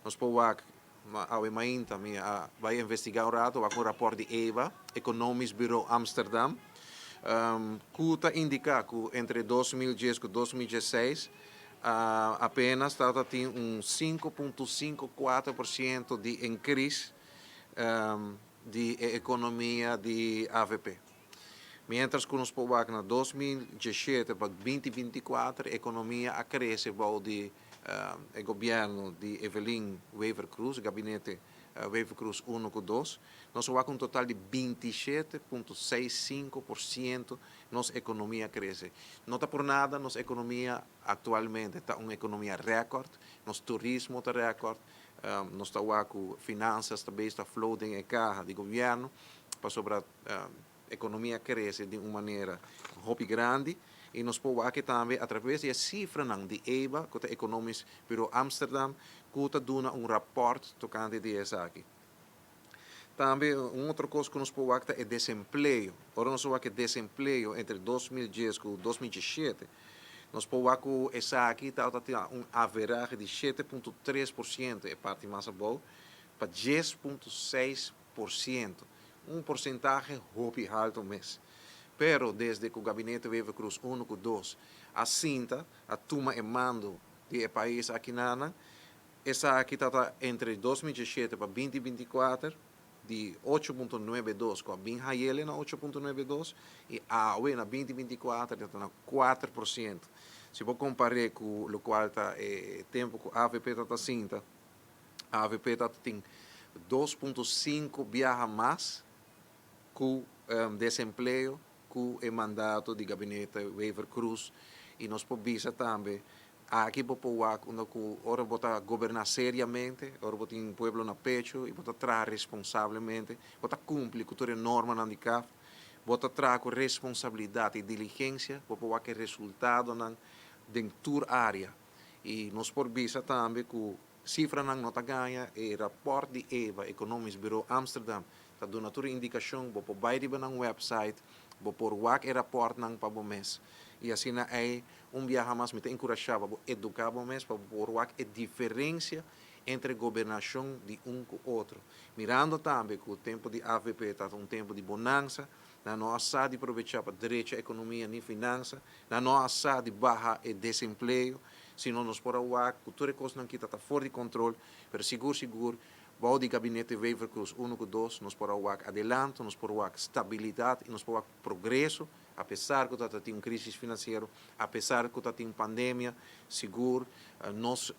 nós podemos ao mainta vai investigar um rapport de EVA, Economisch Bureau Amsterdam, que indica que entre 2010 e 2016 apenas tem 5,54% de increase de economia de AVP. Mientras que nós podemos na 2017 para 2024 a economia cresce para o governo de Evelyn Wever Cruz, gabinete Wever Cruz 1 e 2, nós vamos um total de 27,65% nossa economia cresce. Não está por nada, nossa economia atualmente está uma economia recorde, nosso turismo está recorde, nós estamos com finanças também está floating em carro de governo, para sobre economia cresce de uma maneira muito grande e nós podemos aqui também através da cifra de EBA, que é Economisch Bureau Amsterdam, que dá rapport tocante disso aqui. Também outra coisa que nós podemos é desemprego. Ora nós vamos que desemprego entre 2010 e 2017, nós podemos que essa aqui está average de 7,3%, é parte mais boa, para 10,6%. Porcentagem muito alto mesmo. Pero desde que o gabinete Wever Cruz 1 e 2 assinta a toma em mando do país aqui essa aqui está entre 2017 para 2024 de 8,92 com a Binhayele na 8,92 e a UE na 2024 está na 4%. Se você comparar com o qual está tempo que a AVP está assinta, a AVP tem 2,5 viaja mais com desemprego, com o mandato do gabinete Wever Cruz e nós podemos também aqui podemos ora botar governar seriamente, ora botar um povo na pecho e botar trazer responsavelmente, botar cumprir com toda a norma na DICAF, botar trazer com responsabilidade e diligência, para que resultado na dentro área e nós podemos também que cifra não está ganha e rapport de EVA, Economisch Bureau Amsterdam, está dando toda indicação, para baixo na website, para pôr o rapport não para o mês. E assim é viagem mais me encorajar para educar o mês, para pôr a diferença entre governação de com o outro. Mirando também que o tempo de AVP está tempo de bonança, não há de aproveitar para direito à economia e finança, não há de barra e desemprego, senão nós podemos que toda coisa não está fora de controle, mas seguro, o gabinete Wever Cruz 1 e 2, nós podemos adelanto, nós podemos estabilidade e nós podemos progresso, apesar que está tem crise financeira, apesar que está tem pandemia, seguro, nós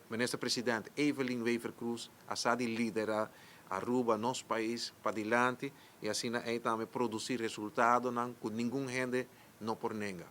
ministro presidente Evelyn Wever Cruz a de liderar Aruba, nosso país, para adiante e assim também produzir resultados que ninguém gente não por nega.